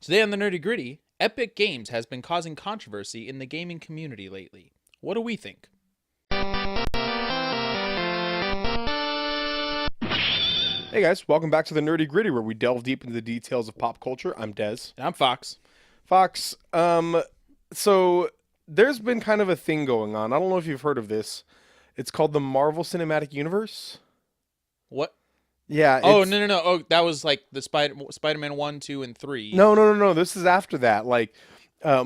Today on the Nerdy Gritty, Epic Games has been causing controversy in the gaming community lately. What do we think? Hey guys, welcome back to the Nerdy Gritty, where we delve deep into the details of pop culture. I'm Dez. And I'm Fox. Fox, so there's been kind of a thing going on. I don't know if you've heard of this. It's called the Marvel Cinematic Universe. What? Yeah. Oh, no. Oh, that was like the Spider-Man 1, 2, and 3. No. This is after that.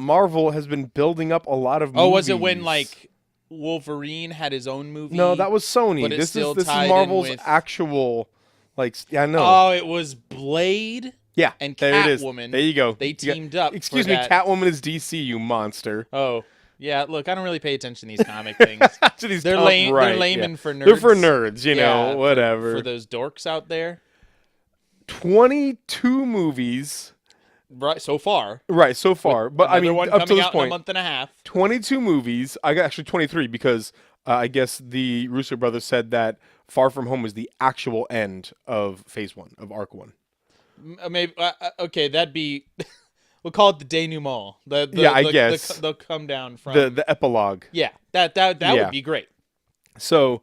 Marvel has been building up a lot of movies. Oh, was it when, like, Wolverine had his own movie? No, that was Sony. But This is tied Marvel's in with... actual, I know. Oh, it was Blade? Yeah, and there it is. Catwoman. There you go. They teamed up. Excuse me, Catwoman is DC, you monster. Oh, yeah. Look, I don't really pay attention to these comic things. They're layman for nerds. They're for nerds, you know, whatever. For those dorks out there. 22 movies. Right, so far. Right, so far. But I mean, one up to this out point, in a month and a half. 22 movies. I got actually 23 because I guess the Russo brothers said that Far From Home was the actual end of Phase 1, of Arc 1. Maybe okay, that'd be we'll call it the denouement. I guess they'll come down from the epilogue. Yeah, that would be great. So,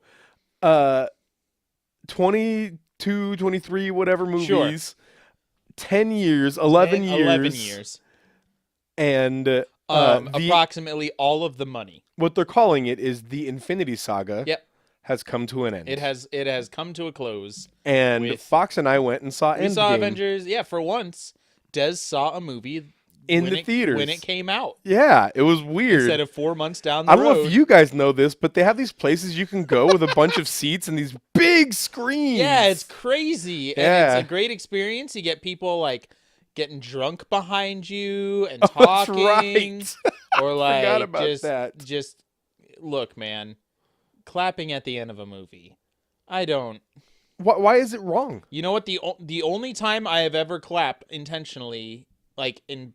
22, 23, whatever movies, sure. 10 years, 11 years, 11 years, and approximately all of the money. What they're calling it is the Infinity Saga. Yep. Has come to an end. It has come to a close. And Fox and I went and saw Endgame. We saw Avengers. Yeah, for once, Des saw a movie in the theaters when it came out. Yeah, it was weird. Instead of 4 months down the road. I don't know if you guys know this, but they have these places you can go with a bunch of seats and these big screens. Yeah, it's crazy. Yeah. And it's a great experience. You get people like getting drunk behind you and talking. That's right. Or like forgot about that. Just look, man. Clapping at the end of a movie. I don't. Why is it wrong? You know what? The only time I have ever clapped intentionally, like in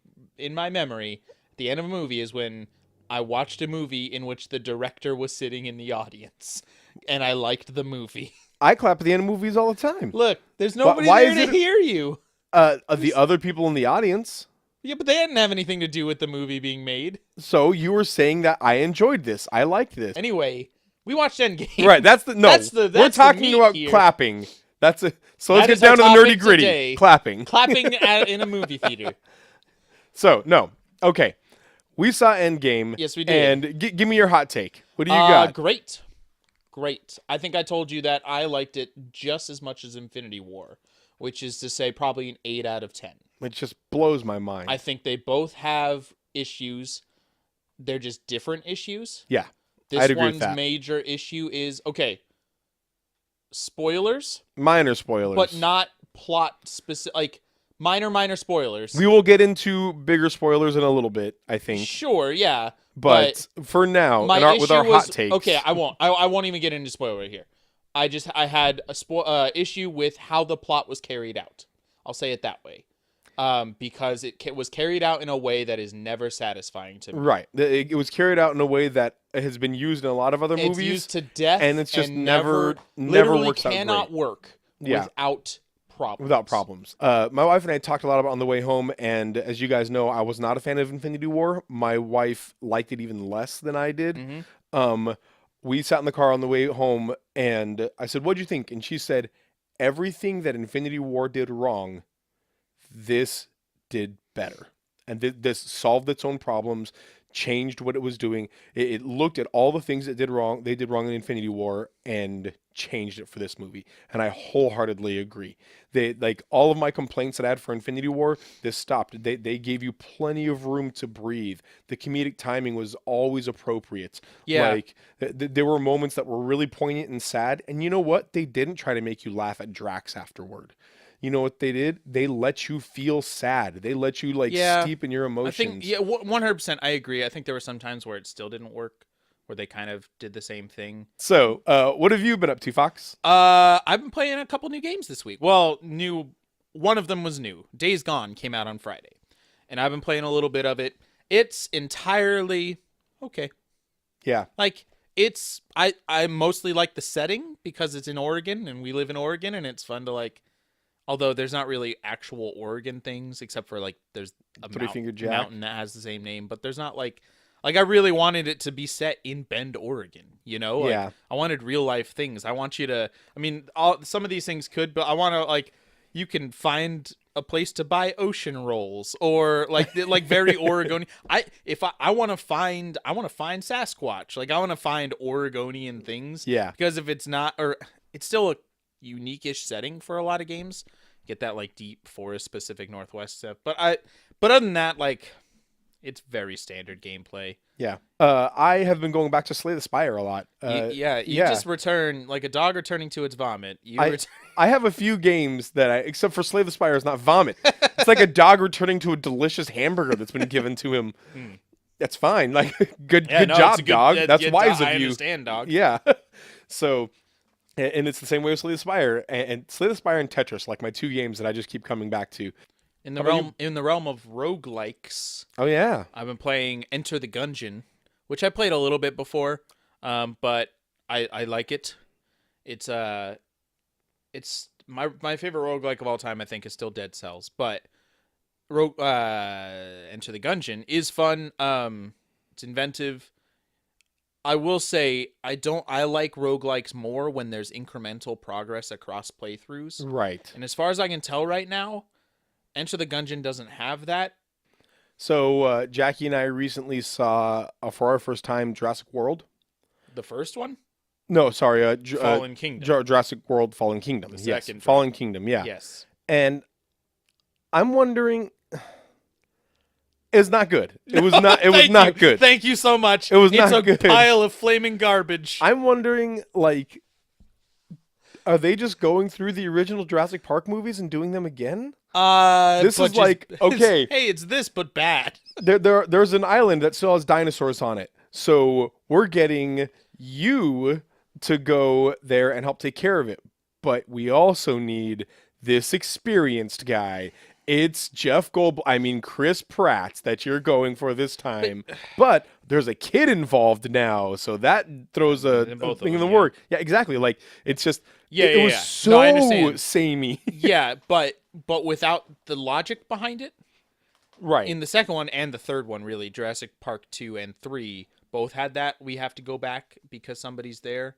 my memory, at the end of a movie is when I watched a movie in which the director was sitting in the audience, and I liked the movie. I clap at the end of movies all the time. Look, there's nobody there to hear you. The other people in the audience. Yeah, but they didn't have anything to do with the movie being made. So you were saying that I enjoyed this. I liked this. Anyway. We watched Endgame. Right, we're talking about here. Clapping. So let's get down to the nerdy gritty. Today. Clapping. In a movie theater. So, no. Okay. We saw Endgame. Yes, we did. And give me your hot take. What do you got? Great. I think I told you that I liked it just as much as Infinity War, which is to say probably an 8 out of 10. It just blows my mind. I think they both have issues. They're just different issues. Yeah. This one's major issue is, okay, spoilers. Minor spoilers. But not plot specific, like minor spoilers. We will get into bigger spoilers in a little bit, I think. Sure, yeah. But for now, with our hot takes. Okay, I won't even get into spoiler here. I had a issue with how the plot was carried out. I'll say it that way. Because it was carried out in a way that is never satisfying to me. Right. It was carried out in a way that has been used in a lot of other movies. It's used to death, and it's just never works out cannot work without problems. Without problems. My wife and I talked a lot about on the way home, and as you guys know, I was not a fan of Infinity War. My wife liked it even less than I did. Mm-hmm. We sat in the car on the way home, and I said, "What'd you think?" And she said, "Everything that Infinity War did wrong, this did better, and this solved its own problems, changed what it was doing. It looked at all the things they did wrong in Infinity War and changed it for this movie." And I wholeheartedly agree. They, like, all of my complaints that I had for Infinity War, this stopped. They gave you plenty of room to breathe. The comedic timing was always appropriate. Yeah. Like, there were moments that were really poignant and sad, and you know what? They didn't try to make you laugh at Drax afterward. You know what they did? They let you feel sad. They let you steep in your emotions. I think 100%. I agree. I think there were some times where it still didn't work, where they kind of did the same thing. So, what have you been up to, Fox? I've been playing a couple new games this week. Well, one of them was new. Days Gone came out on Friday, and I've been playing a little bit of it. It's entirely okay. Yeah. Like, I mostly like the setting because it's in Oregon, and we live in Oregon, and it's fun to, like, Although there's not really actual Oregon things, except for like there's a Three-Fingered Jack. mountain that has the same name, but there's not like I really wanted it to be set in Bend, Oregon. You know, like Yeah. I wanted real life things. I want you to. I mean, some of these things could, but I want to like you can find a place to buy ocean rolls or like very Oregonian. I want to find Sasquatch. Like I want to find Oregonian things. Yeah. Because if it's not, or it's still a unique-ish setting for a lot of games. Get that like deep forest Pacific Northwest stuff. But other than that, like it's very standard gameplay. Yeah. I have been going back to Slay the Spire a lot. You yeah. just return like a dog returning to its vomit. I have a few games that except for Slay the Spire, is not vomit. It's like a dog returning to a delicious hamburger that's been given to him. That's fine. Like good job, dog. That's wise of you. I understand, dog. Yeah. So, and it's the same way with Slay the Spire and Slay the Spire and Tetris, like my two games that I just keep coming back to. In the realm of roguelikes, Oh yeah. I've been playing Enter the Gungeon, which I played a little bit before, but I like it. It's my favorite roguelike of all time. I think is still Dead Cells, but Enter the Gungeon is fun. It's inventive. I will say I like roguelikes more when there's incremental progress across playthroughs. Right. And as far as I can tell right now, Enter the Gungeon doesn't have that. So Jackie and I recently saw for our first time Jurassic World. The first one? No, sorry, Fallen Kingdom. Jurassic World: Fallen Kingdom. The Yes, second Fallen Kingdom. Yeah. Yes. And I'm wondering, it's not good. It was not. It was not good. Thank you so much. It was not good. good. It's a pile of flaming garbage. I'm wondering, like, are they just going through the original Jurassic Park movies and doing them again? This is like, okay, hey, it's this but bad. there's an island that still has dinosaurs on it, so we're getting you to go there and help take care of it. But we also need this experienced guy. It's Chris Pratt that you're going for this time. But there's a kid involved now, so that throws a thing in the work. Yeah, exactly. Like it's just it was so samey. Yeah, but without the logic behind it. Right. In the second one and the third one, really, Jurassic Park 2 and 3 both had that. We have to go back because somebody's there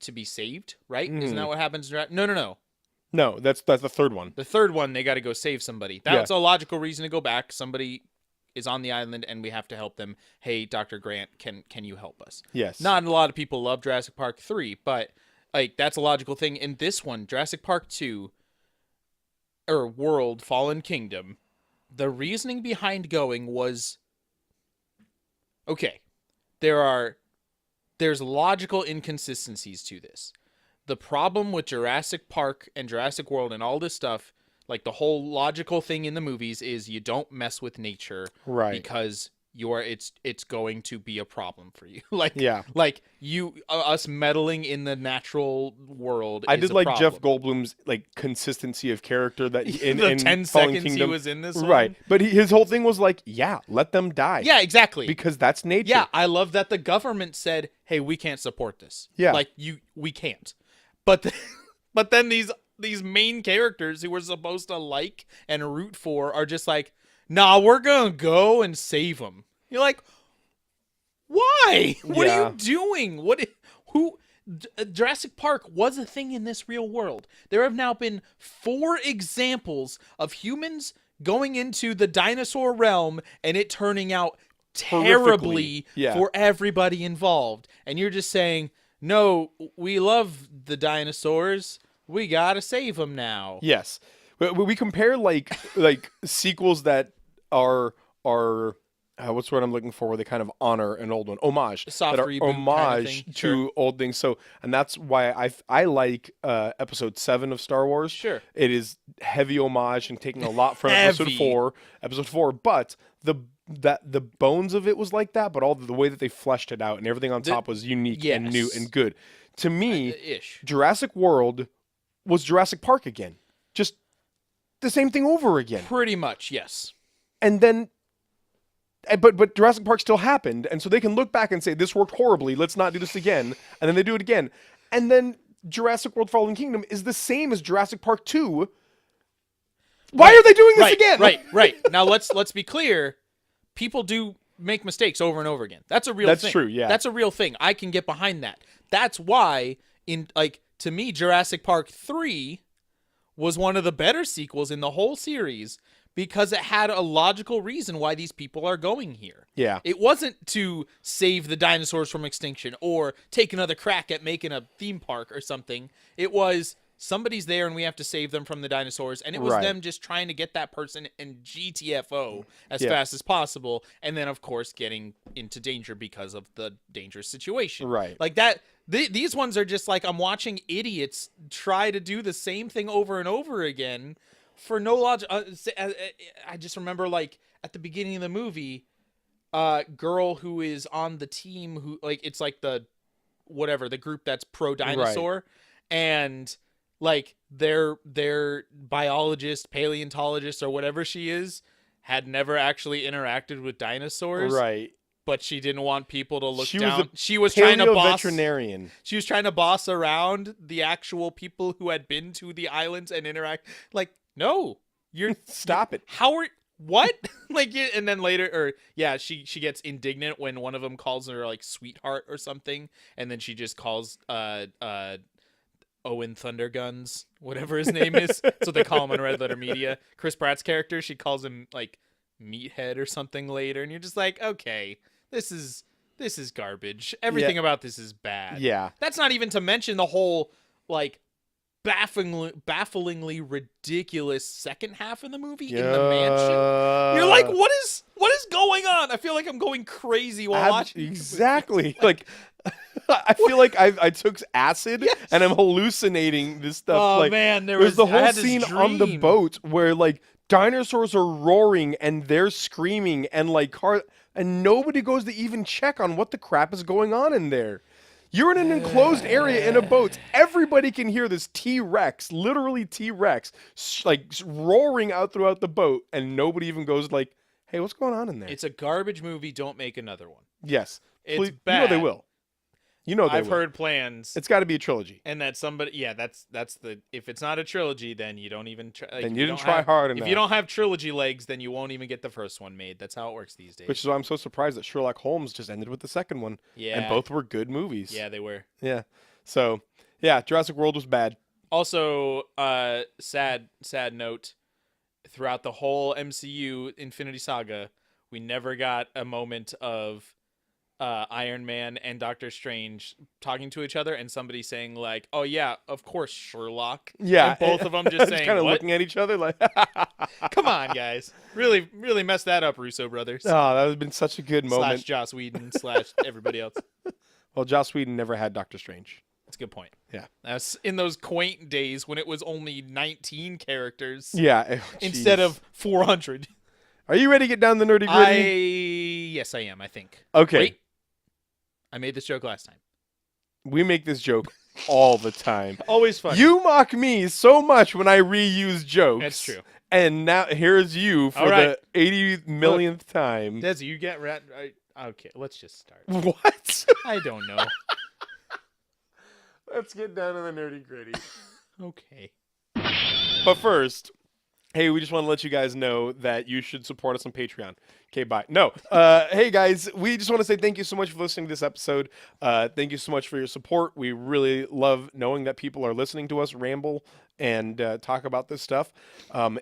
to be saved, right? Isn't that what happens? No. No, that's the third one. The third one, they got to go save somebody. That's a logical reason to go back. Somebody is on the island, and we have to help them. Hey, Dr. Grant, can you help us? Yes. Not a lot of people love Jurassic Park 3, but like that's a logical thing. In this one, Jurassic Park 2, or World Fallen Kingdom, the reasoning behind going was okay. There's logical inconsistencies to this. The problem with Jurassic Park and Jurassic World and all this stuff, like the whole logical thing in the movies is you don't mess with nature, right? Because it's going to be a problem for you. Us meddling in the natural world. I did like problem. Jeff Goldblum's like consistency of character that in 10 Fallen seconds Kingdom. He was in this right? one. But his whole thing was like, let them die. Yeah, exactly. Because that's nature. Yeah, I love that the government said, "Hey, we can't support this." Yeah, we can't. But then these main characters who we're supposed to like and root for are just like, nah, we're gonna go and save them. You're like, why? What are you doing? Jurassic Park was a thing in this real world. There have now been 4 examples of humans going into the dinosaur realm and it turning out terribly for everybody involved. And you're just saying, no, we love the dinosaurs. We gotta save them now. Yes, we compare like sequels that are what's the word I'm looking for? Where they kind of honor an old one, homage, soft that are reboot homage kind of to old things. So, and that's why I like Episode 7 of Star Wars. Sure, it is heavy homage and taking a lot from Episode 4. But the bones of it was like that, but all the way that they fleshed it out and everything on top was unique and new and good. To me, Jurassic World was Jurassic Park again. Just the same thing over again. Pretty much, yes. And then, but Jurassic Park still happened, and so they can look back and say, this worked horribly, let's not do this again. And then they do it again. And then Jurassic World Fallen Kingdom is the same as Jurassic Park 2, Why are they doing this again? Right. Now let's be clear. People do make mistakes over and over again. That's a real thing. That's true, yeah. That's a real thing. I can get behind that. That's why to me, Jurassic Park 3 was one of the better sequels in the whole series because it had a logical reason why these people are going here. Yeah. It wasn't to save the dinosaurs from extinction or take another crack at making a theme park or something. It was somebody's there and we have to save them from the dinosaurs. And it was them just trying to get that person in GTFO as fast as possible. And then, of course, getting into danger because of the dangerous situation. Right. Like that. These ones are just like I'm watching idiots try to do the same thing over and over again for no logic. I just remember like at the beginning of the movie, girl who is on the team who like it's like the group that's pro dinosaur, and like their biologist, paleontologist, or whatever she is had never actually interacted with dinosaurs. Right. But she didn't want people to look She down. was She was trying to boss veterinarian. She was trying to boss around the actual people who had been to the islands and interact. Like, no, you're stop it. How are what? Like, and then later, she gets indignant when one of them calls her like sweetheart or something, and then she just calls Owen Thunderguns, whatever his name is. That's what they call him on Red Letter Media. Chris Pratt's character, she calls him like meathead or something later, and you're just like, okay. This is garbage. Everything about this is bad. Yeah. That's not even to mention the whole like bafflingly ridiculous second half of the movie in the mansion. You're like, what is going on? I feel like I'm going crazy while watching. Exactly. Like I feel like I took acid and I'm hallucinating this stuff. Oh like, man, there's the whole scene on the boat where like dinosaurs are roaring and they're screaming and like and nobody goes to even check on what the crap is going on in there. You're in an enclosed area in a boat. Everybody can hear this T-Rex, literally T-Rex, like roaring out throughout the boat, and nobody even goes like, "Hey, what's going on in there?" It's a garbage movie. Don't make another one. Yes, it's You bad. know they will. I've heard plans. It's got to be a trilogy. And that somebody, that's the, if it's not a trilogy, then you don't even try. Like, then you didn't try hard enough. If you don't have trilogy legs, then you won't even get the first one made. That's how it works these days. Which is why I'm so surprised that Sherlock Holmes just ended with the second one. Yeah. And both were good movies. Yeah, they were. Yeah. So, yeah, Jurassic World was bad. Also, sad note, throughout the whole MCU Infinity Saga, we never got a moment of Iron Man and Doctor Strange talking to each other and somebody saying like, "Oh yeah, of course, Sherlock." Yeah, and both of them just saying, kind of what? looking at each other like, "Come on, guys, really messed that up, Russo brothers." Oh, that would have been such a good moment. / Joss Whedon / everybody else. Well, Joss Whedon never had Doctor Strange. That's a good point. Yeah, that's in those quaint days when it was only 19 characters. Yeah, instead of 400. Are you ready to get down the nerdy gritty? Yes, I am. I think. Okay. Wait. I made this joke last time. We make this joke all the time. Always fun. You mock me so much when I reuse jokes. That's true. And now here's you for the 80 millionth time. Desi, you get rat. Okay, let's just start. What? I don't know. Let's get down to the nerdy gritty. Okay. But first, hey, we just want to let you guys know that you should support us on Patreon. Okay, bye. No. Hey, guys, we just want to say thank you so much for listening to this episode. Thank you so much for your support. We really love knowing that people are listening to us ramble and talk about this stuff.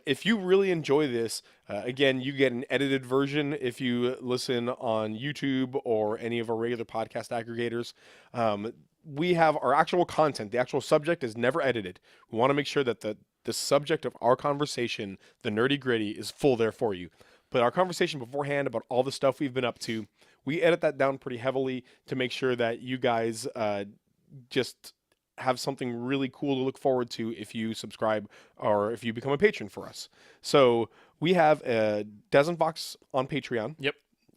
If you really enjoy this, again, you get an edited version if you listen on YouTube or any of our regular podcast aggregators. We have our actual content. The actual subject is never edited. We want to make sure that the subject of our conversation, the nerdy gritty, is full there for you. But our conversation beforehand about all the stuff we've been up to, we edit that down pretty heavily to make sure that you guys just have something really cool to look forward to if you subscribe or if you become a patron for us. So we have Dezandfox on Patreon. Yep.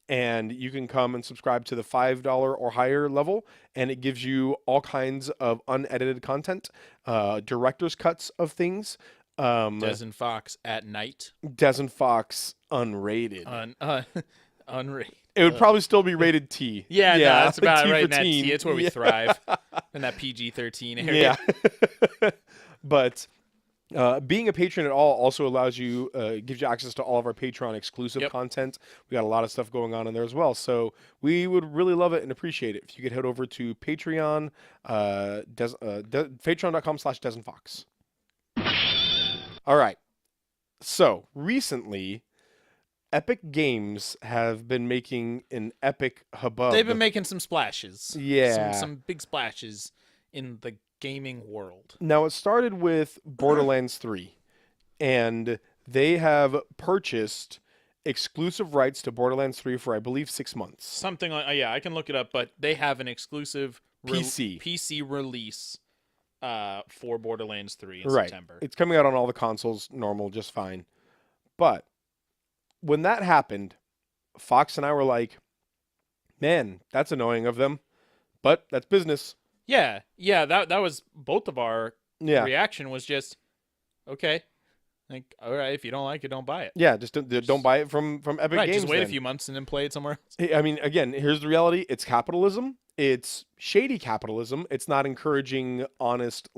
And you can come and subscribe to the $5 or higher level, and it gives you all kinds of unedited content, director's cuts of things. Dezandfox at night. Dezandfox unrated. Unrated. It would probably still be rated T. Yeah, no, that's about T right for in that teen. T. It's where we thrive. In that PG-13 area. Yeah. But Being a patron at all also allows you, gives you access to all of our Patreon exclusive Yep. content. We got a lot of stuff going on in there as well. So we would really love it and appreciate it if you could head over to Patreon, patreon.com/dezandfox. All right. So recently, Epic Games have been making an epic hubbub. They've been making some splashes. Yeah. Some big splashes in the gaming world. Now, it started with Borderlands 3, and they have purchased exclusive rights to Borderlands 3 for, I believe, 6 months. Something like, yeah, I can look it up, but they have an exclusive PC release for Borderlands 3 in September. It's coming out on all the consoles, normal, just fine. But when that happened, Fox and I were like, man, that's annoying of them, but that's business. Yeah, that was both of our reaction was just, okay, like, all right, if you don't like it, don't buy it. Yeah, just don't buy it from Epic Games. Just wait then. a few months and then play it somewhere else. I mean, again, here's the reality. It's capitalism. It's shady capitalism. It's not encouraging honest,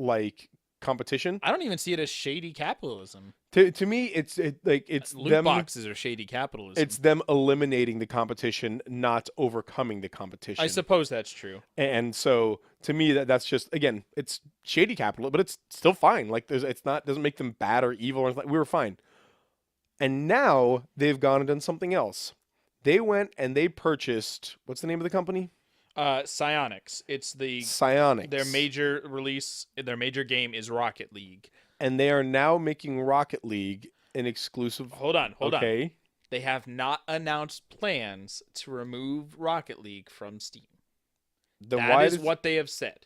competition. I don't even see it as shady capitalism. To me, it's loot them, boxes are shady capitalism. It's them eliminating the competition, not overcoming the competition. I suppose that's true. And so, to me, that's just, again, it's shady capitalism, but it's still fine. Doesn't make them bad or evil or anything. We were fine. And now they've gone and done something else. They went and they purchased, what's the name of the company? Psyonix. It's the Psyonix. Their major release, their major game is Rocket League. And they are now making Rocket League an exclusive. Hold on. Okay. They have not announced plans to remove Rocket League from Steam. That is what they have said.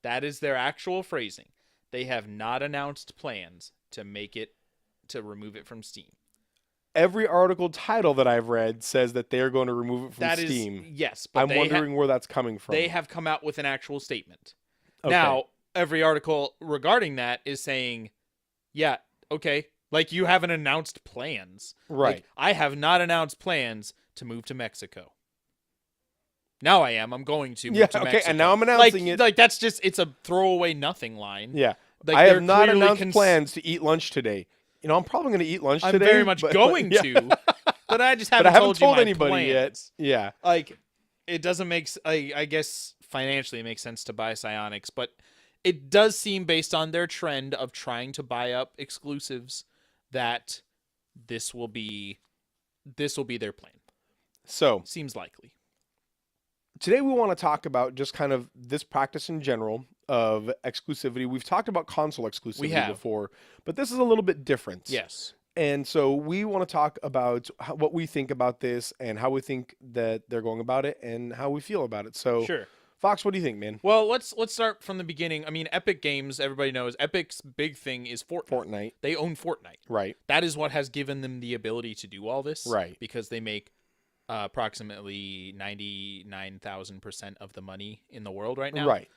That is their actual phrasing. They have not announced plans to remove it from Steam. Every article title that I've read says that they're going to remove it from Steam. Yes, but I'm wondering where that's coming from. They have come out with an actual statement. Okay. Now, every article regarding that is saying, yeah, okay, like you haven't announced plans. Right. Like, I have not announced plans to move to Mexico. Now I am. I'm going to move to Mexico. And now I'm announcing it. Like, that's just, it's a throwaway nothing line. Yeah. Like, I have not announced plans to eat lunch today. You know, I'm probably going to eat lunch today. I'm very much going to, but I just haven't told anybody plans yet. Yeah. Like, it doesn't make, I guess financially it makes sense to buy Psyonix, but it does seem based on their trend of trying to buy up exclusives that this will be their plan. So, seems likely. Today we want to talk about just kind of this practice in general of exclusivity. We've talked about console exclusivity before, but this is a little bit different. Yes. And so we want to talk about what we think about this and how we think that they're going about it and how we feel about it. So, sure. Fox, what do you think, man? Well, let's start from the beginning. I mean, Epic Games, everybody knows, Epic's big thing is Fortnite. They own Fortnite. Right. That is what has given them the ability to do all this. Right. Because they make approximately 99,000% of the money in the world right now. Right.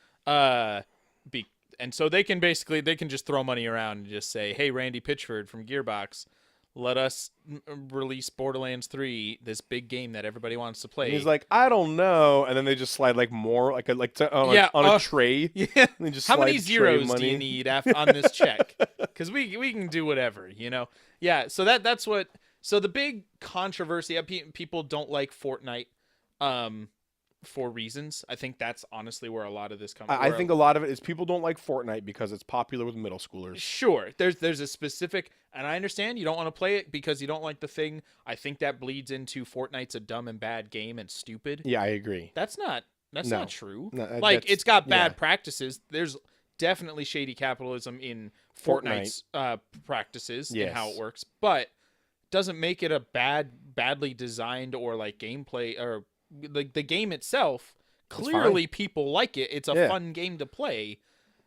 And so they can just throw money around and just say, hey, Randy Pitchford from Gearbox, let us release Borderlands 3, this big game that everybody wants to play. And he's like, I don't know. And then they just slide more, on a tray. Yeah. They just how many slide zeros do you need on this check? Because we can do whatever, you know? Yeah, so that's what... So the big controversy, people don't like Fortnite for reasons. I think that's honestly where a lot of this comes from. I think a lot of it is people don't like Fortnite because it's popular with middle schoolers. Sure. There's a specific, and I understand you don't want to play it because you don't like the thing. I think that bleeds into Fortnite's a dumb and bad game and stupid. Yeah, I agree. That's not true. No, it's got bad practices. There's definitely shady capitalism in Fortnite's practices and how it works, but doesn't make it a badly designed or like gameplay or like the game itself. Clearly people like it. It's a fun game to play.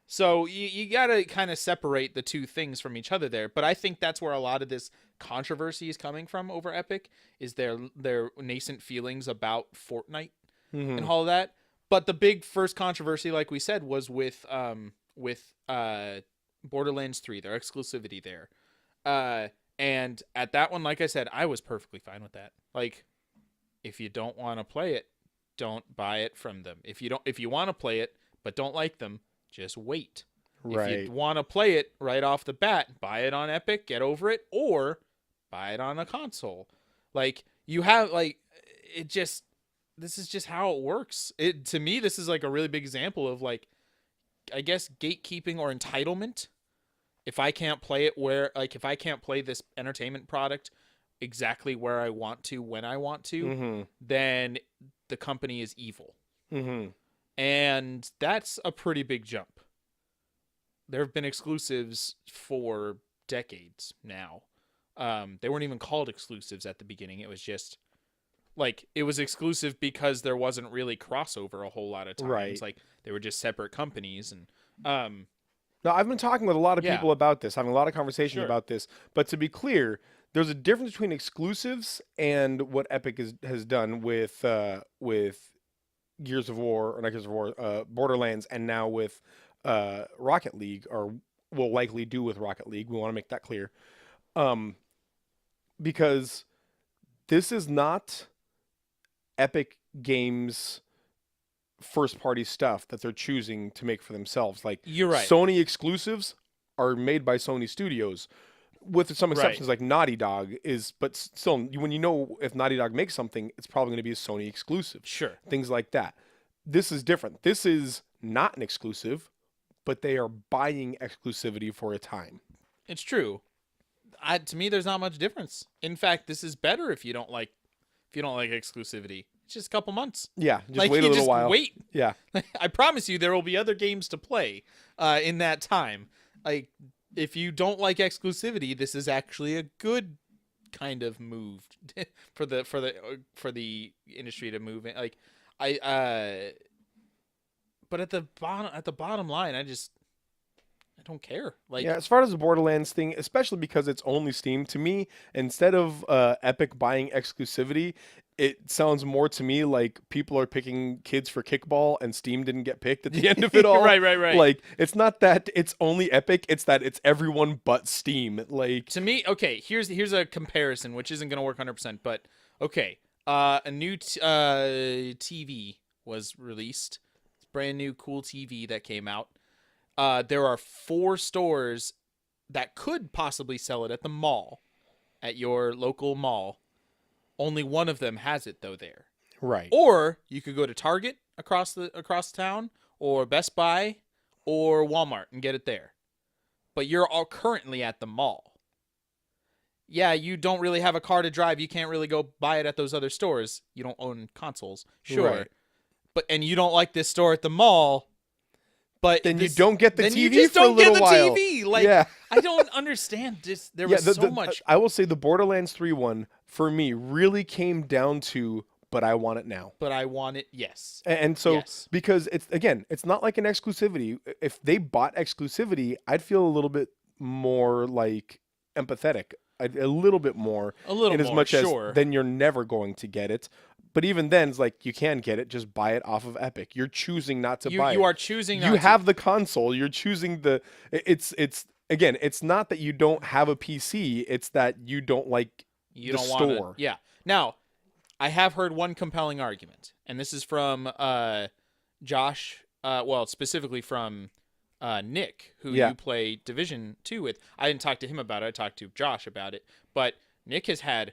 So you got to kind of separate the two things from each other there. But I think that's where a lot of this controversy is coming from over Epic, is their nascent feelings about Fortnite and all of that. But the big first controversy, like we said, was with Borderlands 3, their exclusivity there. And at that one, like I said, I was perfectly fine with that. Like, if you don't want to play it, don't buy it from them. If you want to play it but don't like them, just wait. If Right. you want to play it right off the bat, buy it on Epic, get over it, or buy it on a console. Like you have like it just this is just how it works. It to me this is like a really big example of like I guess gatekeeping or entitlement. If I can't play it if I can't play this entertainment product exactly where I want to when I want to, Mm-hmm. then the company is evil. Mm-hmm. And that's a pretty big jump. There have been exclusives for decades now. They weren't even called exclusives at the beginning. It was just like it was exclusive because there wasn't really crossover a whole lot of times. Right. Like they were just separate companies and Now, I've been talking with a lot of Yeah. people about this, having a lot of conversation Sure. about this. But to be clear, there's a difference between exclusives and what Epic has done with Gears of War, or not Gears of War, Borderlands, and now with Rocket League, or will likely do with Rocket League. We want to make that clear. Because this is not Epic Games first party stuff that they're choosing to make for themselves. Like You're right. Sony exclusives are made by Sony Studios, with some exceptions like Naughty Dog but still, when you know if Naughty Dog makes something, it's probably going to be a Sony exclusive. Sure. Things like that. This is different. This is not an exclusive, but they are buying exclusivity for a time. It's true. To me, there's not much difference. In fact, this is better if you don't like exclusivity. It's just a couple months. Yeah, just like wait a you little just while. wait. Yeah. I promise you, there will be other games to play in that time. Like if you don't like exclusivity, this is actually a good kind of move for the industry to move in. Like but at the bottom line, I don't care. Like Yeah, as far as the Borderlands thing, especially because it's only Steam, to me, instead of Epic buying exclusivity, it sounds more to me like people are picking kids for kickball and Steam didn't get picked at the end of it all. Right. Like, it's not that it's only Epic, it's that it's everyone but Steam. Like, to me, okay, here's a comparison, which isn't going to work 100%, but okay. A new TV was released. It's a brand new cool TV that came out. There are 4 stores that could possibly sell it at the mall, at your local mall. Only one of them has it though there. right. Or you could go to Target across town, or Best Buy, or Walmart and get it there. But you're all currently at the mall. Yeah, you don't really have a car to drive. You can't really go buy it at those other stores. You don't own consoles. Sure. Right. And you don't like this store at the mall. But Then you don't get the then TV you just for a don't get little the while. TV. Like Yeah. I don't understand this. There was so much. I will say the Borderlands 3 one, for me, really came down to, but I want it now. But I want it. Yes. And so, Yes. because it's not like an exclusivity. If they bought exclusivity, I'd feel a little bit more like empathetic, a little bit more. A little in as more, much sure. as then you're never going to get it. But even then, it's like you can get it. Just buy it off of Epic. You're choosing not to buy it. You are choosing. You have the console. You're choosing the. It's again. It's not that you don't have a PC. It's that you don't like You the don't store. want to. Yeah. Now, I have heard one compelling argument, and this is from Josh. Well, specifically from Nick, who you play Division 2 with. I didn't talk to him about it. I talked to Josh about it. But Nick has had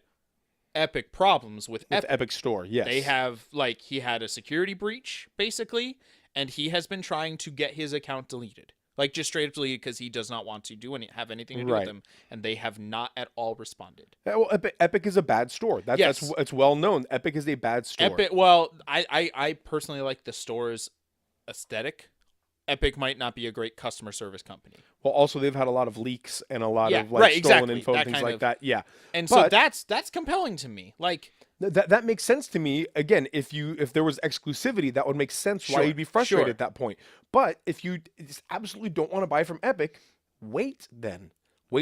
Epic problems with Epic Store. Yes, They have, like, he had a security breach, basically, and he has been trying to get his account deleted. Like, just straight up deleted because he does not want to have anything to do with them, and they have not at all responded. Well, Epic is a bad store. That's well known. Epic is a bad store. Well, I personally like the store's aesthetic. Epic might not be a great customer service company. Well, also they've had a lot of leaks and a lot of stolen info and things like that. Yeah, and so that's compelling to me. Like that makes sense to me. Again, if there was exclusivity, that would make sense. Why you'd be frustrated at that point. But if you just absolutely don't want to buy from Epic, wait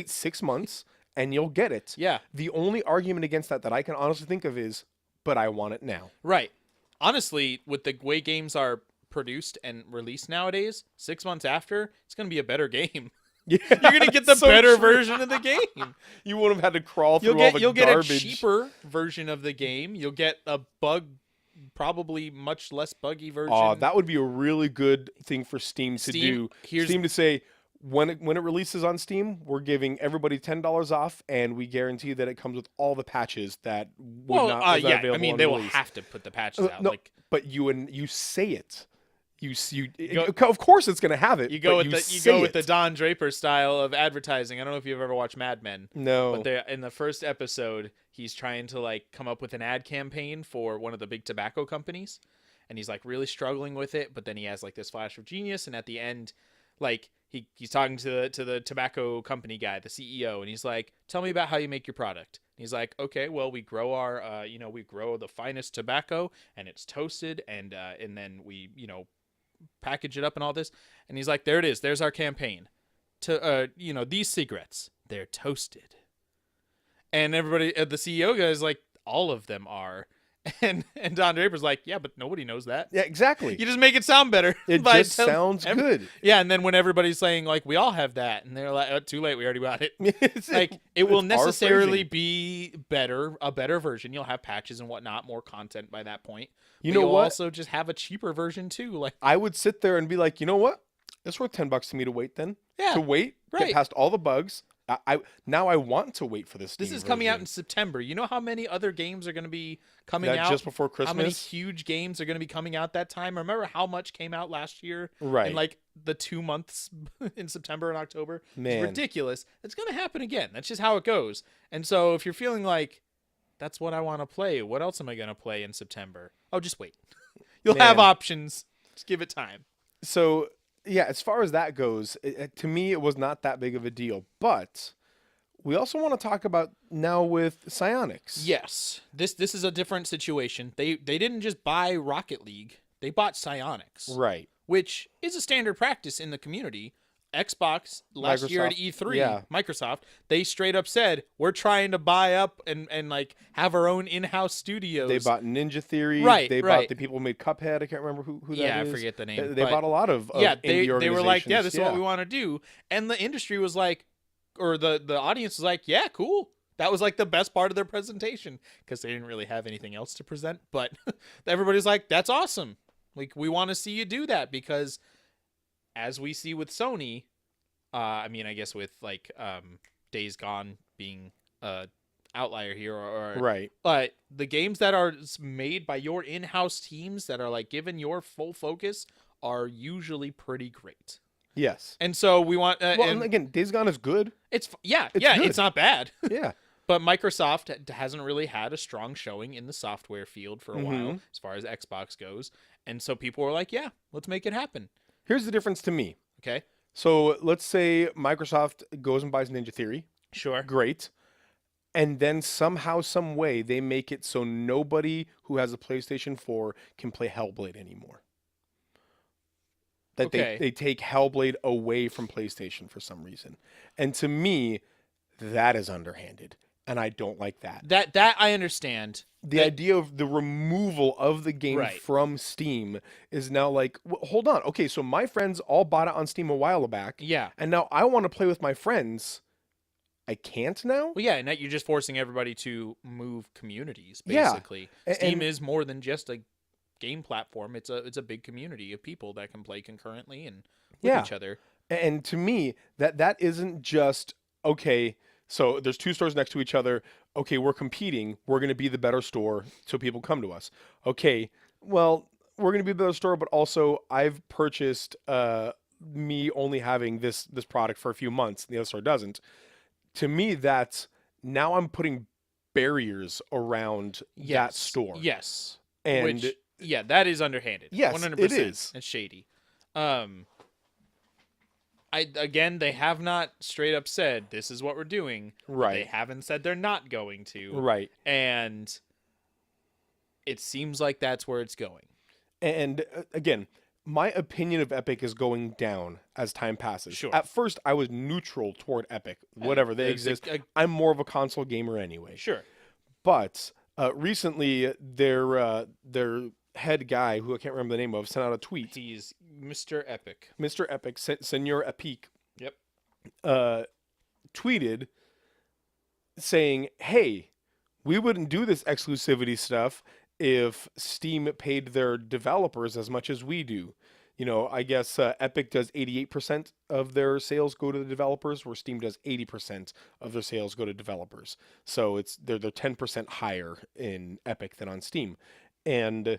6 months and you'll get it. Yeah. The only argument against that I can honestly think of is, but I want it now. Right. Honestly, with the way games are produced and released nowadays, 6 months after, it's going to be a better game. Yeah, you're going to get the better version of the game. You wouldn't have had to crawl through all the garbage. You'll get a cheaper version of the game. You'll get a probably much less buggy version. That would be a really good thing for Steam to do. Steam to say, when it releases on Steam, we're giving everybody $10 off, and we guarantee that it comes with all the patches that was not yeah. available I mean, on they will release. have to put the patches out. No, Like but you say it. Go- Of course it's gonna have it. you go but with say the it. Don Draper style of advertising. I don't know if you've ever watched Mad Men. No. But they in the first episode, he's trying to like come up with an ad campaign for one of the big tobacco companies, and he's like really struggling with it. But then he has like this flash of genius, and at the end, like he's talking to the tobacco company guy, the CEO, and he's like, "Tell me about how you make your product." And he's like, "Okay, well we grow our we grow the finest tobacco, and it's toasted, and then we package it up and all this." And he's like, "There it is. There's our campaign. To these cigarettes, they're toasted." And everybody, the CEO guy is like, "All of them are." And Don Draper's like, "Yeah, but nobody knows that. Yeah, exactly. You just make it sound better." It by just sounds good. Yeah, and then when everybody's saying like, "We all have that," and they're like, "Oh, too late, we already got it." Like it will It's our necessarily phrasing. be a better version. You'll have patches and whatnot, more content by that point. You But know you'll what? also just have a cheaper version too. Like, I would sit there and be like, you know what? It's worth $10 to me to wait then. yeah, To wait, right. get past all the bugs. I now I want to wait for this. Steam This is coming out in version. September. You know how many other games are going to be coming That out just before How many Christmas. huge games are going to be coming out that time? Remember how much came out last year? Right. In like the 2 months in September and October? Man. It's ridiculous. It's going to happen again. That's just how it goes. And so if you're feeling like, that's what I want to play, what else am I going to play in September? Oh, just wait. You'll have Man. options. Just give it time. So yeah, as far as that goes, to me it was not that big of a deal. But we also want to talk about now with Psyonix. Yes. This is a different situation. They didn't just buy Rocket League. They bought Psyonix. Right. Which is a standard practice in the community. Xbox last year at Microsoft, E3, yeah. Microsoft, they straight up said, "We're trying to buy up and like have our own in-house studios." They bought Ninja Theory. Right, They right. bought the people who made Cuphead. I can't remember who that is. Yeah, I forget the name. They but bought a lot of yeah, indie they were like, "Yeah, this is what we organizations. want to do," and the industry was like, or the audience was like, "Yeah, cool." That was like the best part of their presentation because they didn't really have anything else to present. But everybody's like, "That's awesome! Like, we want to see you do that," because as we see with Sony. I mean, I guess with like Days Gone being outlier here, or Right. but the games that are made by your in-house teams that are like given your full focus are usually pretty great. Yes. And so we want, Well, and and again, Days Gone is good. it's yeah, it's yeah, good. it's not bad. Yeah. But Microsoft hasn't really had a strong showing in the software field for a while, Mhm. as far as Xbox goes. And so people were like, "Yeah, let's make it happen." Here's the difference to me. Okay, So let's say Microsoft goes and buys Ninja Theory. sure. Great. And then somehow, some way, they make it so nobody who has a PlayStation 4 can play Hellblade anymore. That Okay. they take Hellblade away from PlayStation for some reason. And to me, that is underhanded. And I don't like that. That I understand. The idea of the removal of the game Right. from Steam is now like, hold on. Okay, so my friends all bought it on Steam a while back. Yeah. And now I want to play with my friends. I can't now? Well, yeah, and that you're just forcing everybody to move communities, Yeah, basically. a- Steam and- is more than just a game platform. It's a big community of people that can play concurrently and with Yeah. each other. And to me, that isn't just, okay, so there's two stores next to each other. Okay, we're competing. We're going to be the better store so people come to us. Okay, well, we're going to be the better store, but also I've purchased me only having this product for a few months and the other store doesn't. To me, that's, now I'm putting barriers around that store. Yes. And Which, yeah, that is underhanded. Yes, 100%. it is. It's shady. Again, they have not straight up said this is what we're doing. Right. They haven't said they're not going to. right. And it seems like that's where it's going. And again, my opinion of Epic is going down as time passes. Sure. At first, I was neutral toward Epic. Whatever, they It's a- exist. I'm more of a console gamer anyway. Sure. But recently, their head guy, who I can't remember the name of, sent out a tweet. He's Mr. Epic. Mr. Epic, Senor Epic, Yep. tweeted saying, hey, we wouldn't do this exclusivity stuff if Steam paid their developers as much as we do. I guess Epic does 88% of their sales go to the developers, where Steam does 80% of their sales go to developers. So they're 10% higher in Epic than on Steam. And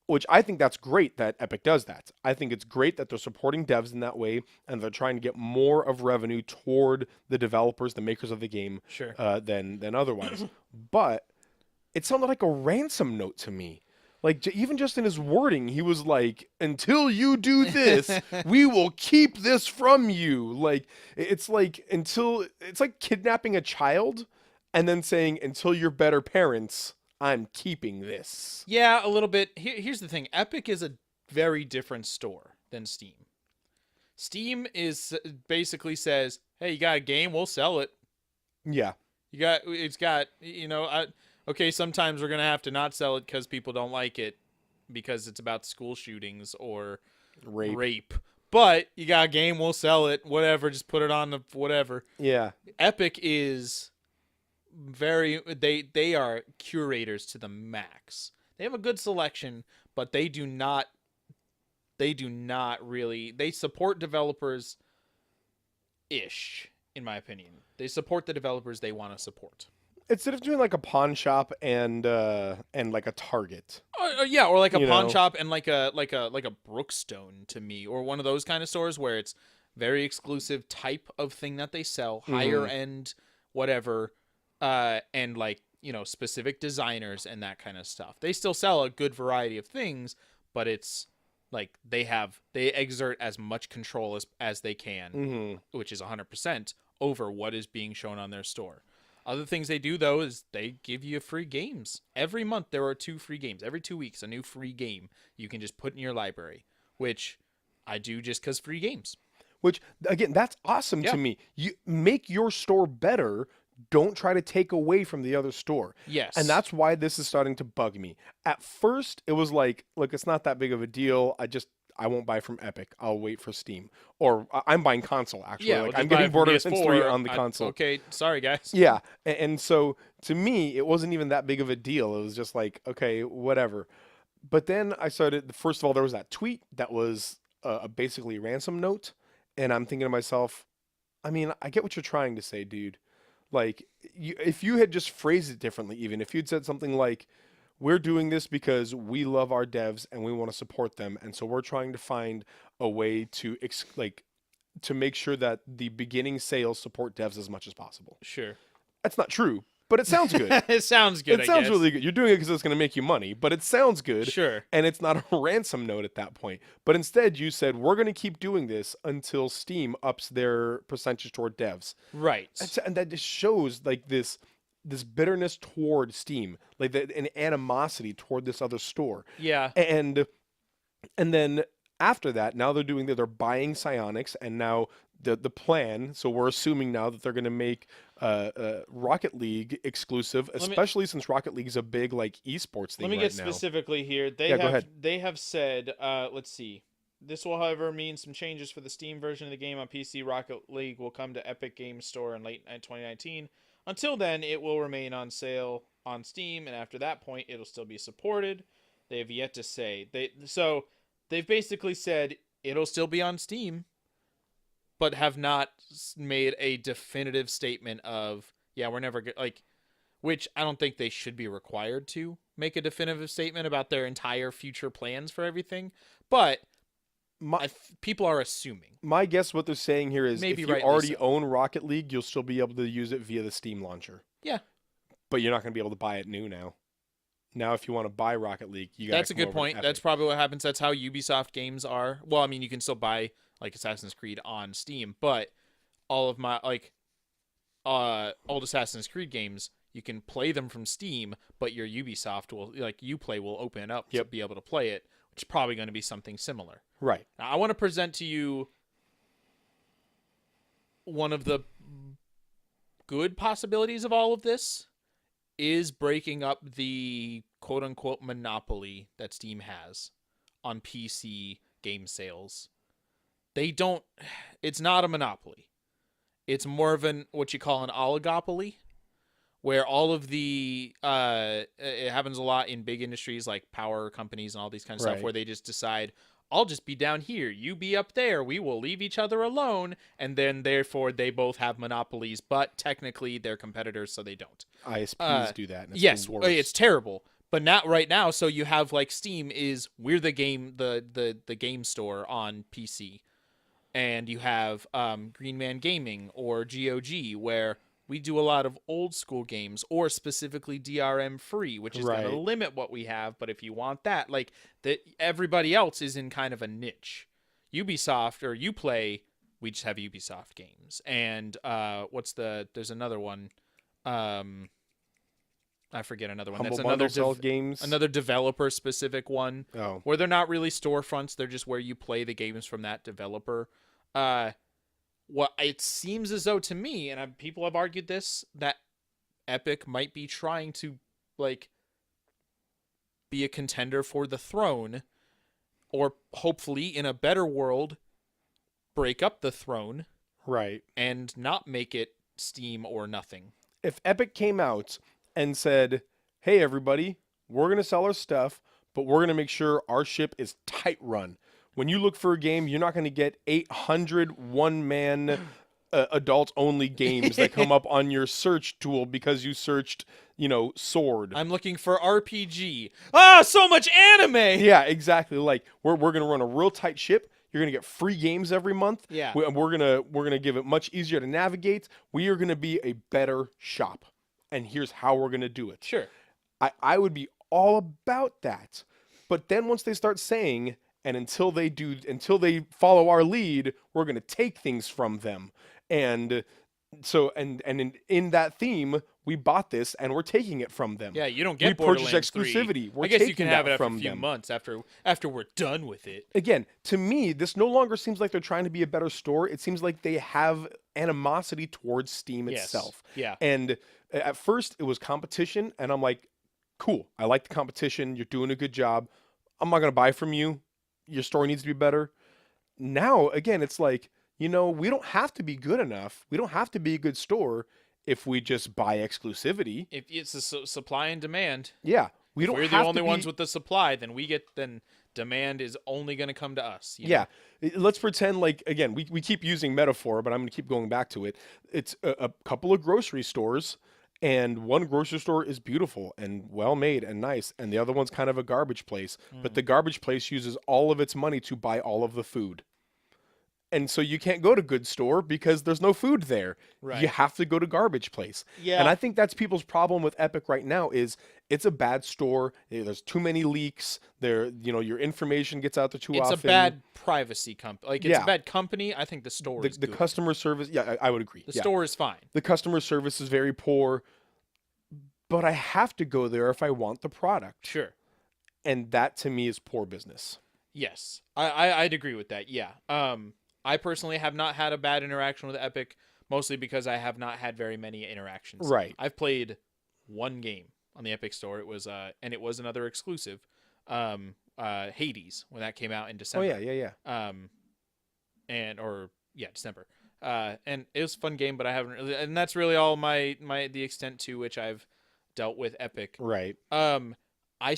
which I think that's great that Epic does that. I think it's great that they're supporting devs in that way, and they're trying to get more of revenue toward the developers, the makers of the game, Sure. than otherwise. But it sounded like a ransom note to me. Like, even just in his wording, he was like, "Until you do this, we will keep this from you." Like, it's like it's like kidnapping a child, and then saying, "Until you're better parents, I'm keeping this." Yeah, a little bit. Here's the thing. Epic is a very different store than Steam. Steam is basically says, "Hey, you got a game? We'll sell it. Yeah, It's got, okay, sometimes we're going to have to not sell it because people don't like it because it's about school shootings or rape. But you got a game, we'll sell it. Whatever, just put it on the whatever." yeah. Epic is they are curators to the max. They have a good selection, but they do not really, they support developers ish, in my opinion. They support the developers they want to support. Instead of doing like a pawn shop and like a Target. Yeah, or like a pawn shop and like a Brookstone to me, or one of those kind of stores where it's very exclusive type of thing that they sell, higher end, whatever, and like, specific designers and that kind of stuff. They still sell a good variety of things, but it's like they exert as much control as they can, which is 100% over what is being shown on their store. Other things they do, though, is they give you free games. Every month there are 2 free games. Every 2 weeks, a new free game you can just put in your library, which I do just because free games. Which, again, that's awesome to me. You make your store better. Don't try to take away from the other store. Yes. And that's why this is starting to bug me. At first, it was like, look, it's not that big of a deal. I won't buy from Epic. I'll wait for Steam. Or I'm buying console, actually. Yeah, like, I'm getting Borderlands 3 on the console. Okay, sorry, guys. Yeah. And so, to me, it wasn't even that big of a deal. It was just like, okay, whatever. But then I started, first of all, there was that tweet that was a basically ransom note. And I'm thinking to myself, I mean, I get what you're trying to say, dude. Like, if you had just phrased it differently, even if you'd said something like, "We're doing this because we love our devs and we want to support them, and so we're trying to find a way to to make sure that the beginning sales support devs as much as possible." Sure. That's not true, but it sounds good. It sounds good. It sounds really good. You're doing it because it's going to make you money, but it sounds good. Sure. And it's not a ransom note at that point. But instead, you said, "We're going to keep doing this until Steam ups their percentage toward devs." Right. And that just shows like this bitterness toward Steam, like an animosity toward this other store. Yeah. And then after that, now they're buying Psyonix, and now the plan. So we're assuming now that they're going to make Rocket League exclusive, especially since Rocket League is a big like esports thing. Let me right get now. specifically here. Go ahead. They have said, let's see. This will, however, mean some changes for the Steam version of the game on PC. Rocket League will come to Epic Games Store in late 2019. Until then, it will remain on sale on Steam, and after that point, it'll still be supported. They have yet to say. They've basically said it'll still be on Steam, but have not made a definitive statement of, yeah, we're never which I don't think they should be required to make a definitive statement about their entire future plans for everything. But people are assuming. My guess what they're saying here is Maybe if you rightly already so. own Rocket League, you'll still be able to use it via the Steam launcher. Yeah. But you're not going to be able to buy it new now. Now, if you want to buy Rocket League, you got to. That's a good point. That's probably what happens. That's how Ubisoft games are. Well, I mean, you can still buy like Assassin's Creed on Steam, but all of my old Assassin's Creed games, you can play them from Steam, but your Ubisoft will Uplay will open it up to be able to play it, which is probably going to be something similar. Right. Now, I want to present to you one of the good possibilities of all of this is breaking up the quote-unquote monopoly that Steam has on PC game sales. It's not a monopoly. It's more of what you call an oligopoly, where all of the, it happens a lot in big industries like power companies and all these kind of stuff, where they just decide, I'll just be down here, you be up there, we will leave each other alone, and then therefore they both have monopolies, but technically they're competitors, so they don't. ISPs do that. And it's Yes, the worst. it's terrible. But not right now. So you have like Steam is we're the game store on PC, and you have Green Man Gaming or GOG where we do a lot of old school games or specifically DRM free, which is going to limit what we have. But if you want that, like that, everybody else is in kind of a niche. Ubisoft or Uplay, we just have Ubisoft games. And there's another one. I forget another one. Humble That's Bundle sells games. another developer specific one. Oh. Where they're not really storefronts, they're just where you play the games from that developer. What it seems as though to me, and people have argued this, that Epic might be trying to like be a contender for the throne, or hopefully in a better world, break up the throne, right, and not make it Steam or nothing. If Epic came out and said, "Hey, everybody, we're gonna sell our stuff, but we're gonna make sure our ship is tight run. When you look for a game, you're not going to get 800 one-man adult-only games that come up on your search tool because you searched, sword. I'm looking for RPG. Ah, so much anime! Yeah, exactly. Like, we're going to run a real tight ship. You're going to get free games every month. Yeah. We're gonna give it much easier to navigate. We are going to be a better shop. And here's how we're going to do it. Sure. I would be all about that. But then once they start saying... And until they follow our lead, we're going to take things from them. And so, in that theme, we bought this and we're taking it from them. Yeah, you don't get we Borderlands purchased exclusivity. 3. We're I guess taking you can have it after from a few them. months after we're done with it. Again, to me, this no longer seems like they're trying to be a better store. It seems like they have animosity towards Steam itself. Yeah. And at first, it was competition, and I'm like, cool. I like the competition. You're doing a good job. I'm not going to buy from you. Your store needs to be better. Now, again, it's like, we don't have to be good enough. We don't have to be a good store if we just buy exclusivity. If it's a supply and demand. Yeah. If we're the only ones with the supply, then demand is only going to come to us. Yeah. Let's pretend like, again, we keep using metaphor, but I'm going to keep going back to it. It's a couple of grocery stores. And one grocery store is beautiful and well made and nice, and the other one's kind of a garbage place. But the garbage place uses all of its money to buy all of the food. And so you can't go to good store because there's no food there. Right. You have to go to garbage place. Yeah. And I think that's people's problem with Epic right now is it's a bad store. There's too many leaks. Your information gets out there too often. It's a bad privacy company. Like, it's a bad company. I think the store is the good. customer service, I would agree. The store is fine. The customer service is very poor, but I have to go there if I want the product. Sure. And that to me is poor business. Yes. I'd agree with that. Yeah. I personally have not had a bad interaction with Epic, mostly because I have not had very many interactions. Right. I've played one game on the Epic Store. It was another exclusive, Hades, when that came out in December. Oh yeah. December. And it was a fun game, but I haven't really, and that's really all the extent to which I've dealt with Epic. Right. I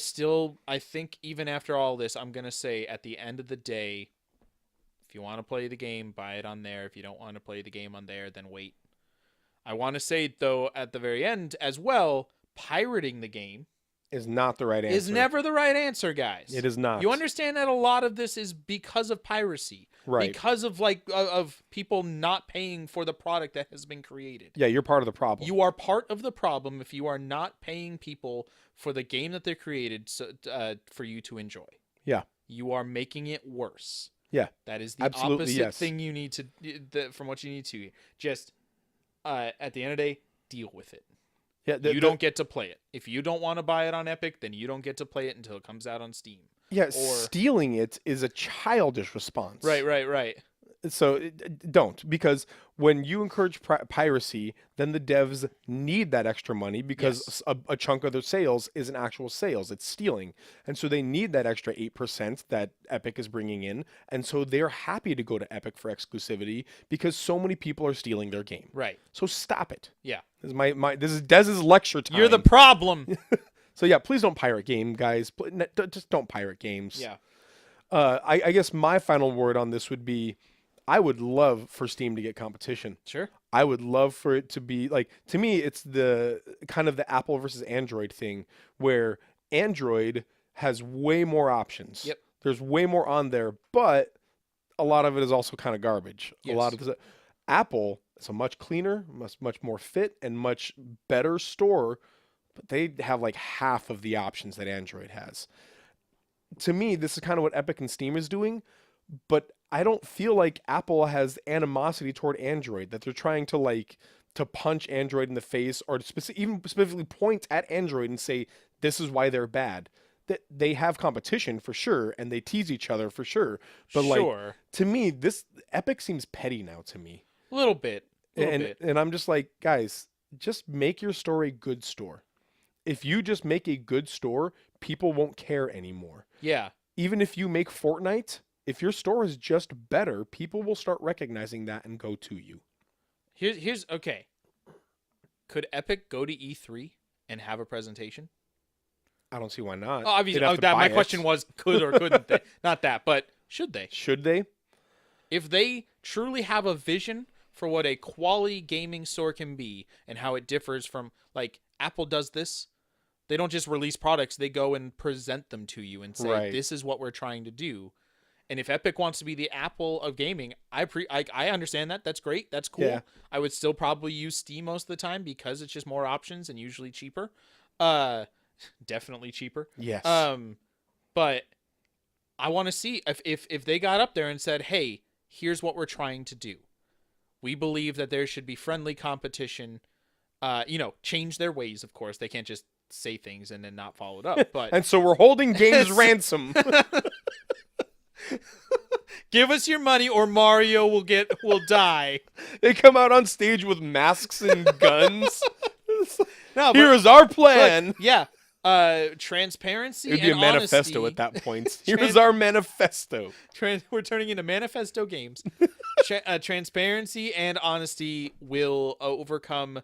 think even after all this, I'm gonna say at the end of the day, if you want to play the game, buy it on there. If you don't want to play the game on there, then wait. I want to say, though, at the very end as well, pirating the game is not the right answer. Is never the right answer, guys. It is not. You understand that a lot of this is because of piracy. Right. Because of of people not paying for the product that has been created. Yeah, you're part of the problem. You are part of the problem if you are not paying people for the game that they created for you to enjoy. Yeah. You are making it worse. Yeah. That is the Absolutely, opposite yes. thing you need to, from what you need to. Just, at the end of the day, deal with it. Yeah, you don't get to play it. If you don't want to buy it on Epic, then you don't get to play it until it comes out on Steam. Yeah, stealing it is a childish response. Right. So don't, because when you encourage piracy, then the devs need that extra money because a chunk of their sales isn't actual sales, it's stealing. And so they need that extra 8% that Epic is bringing in. And so they're happy to go to Epic for exclusivity because so many people are stealing their game. Right. So stop it. Yeah. This is Dez's lecture time. You're the problem. So yeah, please don't pirate game, guys. Just don't pirate games. Yeah. I guess my final word on this would be, I would love for Steam to get competition. Sure. I would love for it to be like, to me, it's the kind of the Apple versus Android thing where Android has way more options. Yep. There's way more on there, but a lot of it is also kind of garbage. Yes. A lot of this, Apple is a much cleaner, much more fit, and much better store, but they have like half of the options that Android has. To me, this is kind of what Epic and Steam is doing, but I don't feel like Apple has animosity toward Android, that they're trying to like to punch Android in the face or to even specifically point at Android and say this is why they're bad. That they have competition for sure, and they tease each other for sure. But Sure. like, to me, this Epic seems petty now to me. A little bit. And I'm just like, guys, just make your store a good store. If you just make a good store, people won't care anymore. Yeah. Even if you make Fortnite, if your store is just better, people will start recognizing that and go to you. Here's okay. Could Epic go to E3 and have a presentation? I don't see why not. Obviously, They'd have to buy my it. question was could or couldn't they? Not that, but should they? Should they? If they truly have a vision for what a quality gaming store can be and how it differs from, like, Apple does this, they don't just release products, they go and present them to you and say, Right. this is what we're trying to do. And if Epic wants to be the Apple of gaming, I understand that. That's great. That's cool. Yeah. I would still probably use Steam most of the time because it's just more options and usually cheaper. Definitely cheaper. Yes. But I want to see if they got up there and said, hey, here's what we're trying to do. We believe that there should be friendly competition. Change their ways, of course. They can't just say things and then not follow it up. But And so we're holding games ransom. give us your money or Mario will die. They come out on stage with masks and guns. No, but, Here is our plan. but, yeah. Transparency. It would be a and manifesto honesty. at that point. Here is our manifesto. We're turning into manifesto games. Transparency and honesty will overcome,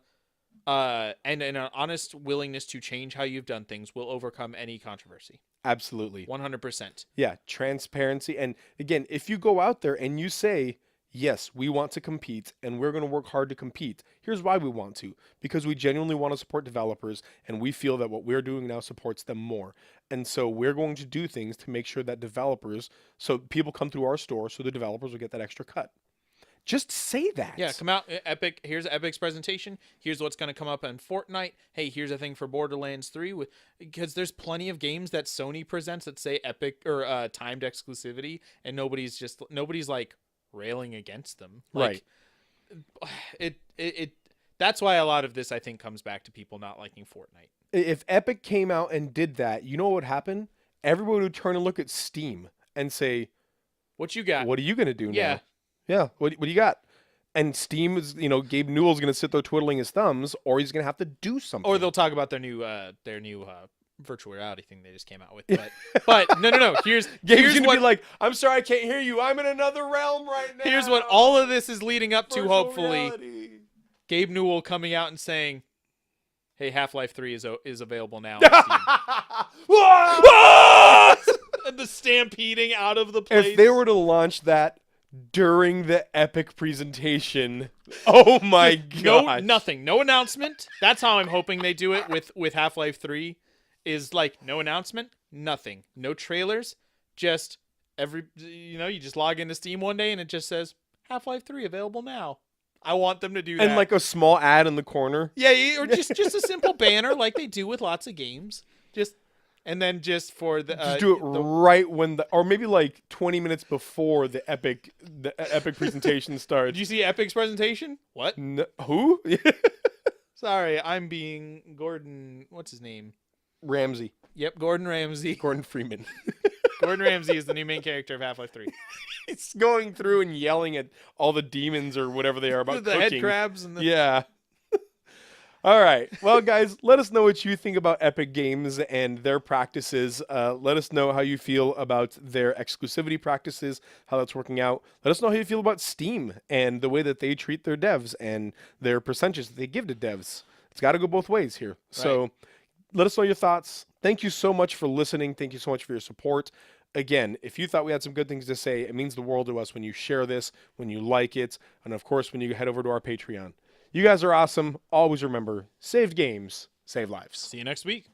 and an honest willingness to change how you've done things will overcome any controversy. Absolutely. 100%. Yeah, transparency. And again, if you go out there and you say, yes, we want to compete and we're going to work hard to compete. Here's why we want to. Because we genuinely want to support developers and we feel that what we're doing now supports them more. And so we're going to do things to make sure that so people come through our store so the developers will get that extra cut. Just say that. Yeah, come out, Epic. Here's Epic's presentation. Here's what's going to come up in Fortnite. Hey, here's a thing for Borderlands 3. Because there's plenty of games that Sony presents that say Epic or timed exclusivity, and nobody's like railing against them. Like, Right. That's why a lot of this, I think, comes back to people not liking Fortnite. If Epic came out and did that, you know what would happen? Everybody would turn and look at Steam and say, What you got? what are you going to do Yeah. now? Yeah, what do you got? And Steam is, Gabe Newell's going to sit there twiddling his thumbs, or he's going to have to do something. Or they'll talk about their new virtual reality thing they just came out with. But no. Here's Gabe's going to what be like, I'm sorry, I can't hear you. I'm in another realm right now. here's what all of this is leading up to. Virtual Hopefully, reality. Gabe Newell coming out and saying, "Hey, Half-Life 3 is available now." On Steam. And the stampeding out of the place. If they were to launch that during the Epic presentation, oh my god. Nothing. No announcement. That's how I'm hoping they do it with Half-Life 3 is like no announcement, nothing. No trailers, just you just log into Steam one day and it just says Half-Life 3 available now. I want them to do that. And like a small ad in the corner. Yeah, or just a simple banner like they do with lots of games. And then just for the Just do it right when or maybe like 20 minutes before the Epic presentation starts. Did you see Epic's presentation? What? Who? Sorry, I'm being Gordon. What's his name? Ramsey. Yep, Gordon Ramsay. Gordon Freeman. Gordon Ramsay is the new main character of Half-Life 3. He's going through and yelling at all the demons or whatever they are about the cooking. head crabs and the Yeah. All right. Well, guys, let us know what you think about Epic Games and their practices. Let us know how you feel about their exclusivity practices, how that's working out. Let us know how you feel about Steam and the way that they treat their devs and their percentages that they give to devs. It's got to go both ways here. So let us know your thoughts. Thank you so much for listening. Thank you so much for your support. Again, if you thought we had some good things to say, it means the world to us when you share this, when you like it, and of course, when you head over to our Patreon. You guys are awesome. Always remember, saved games, save lives. See you next week.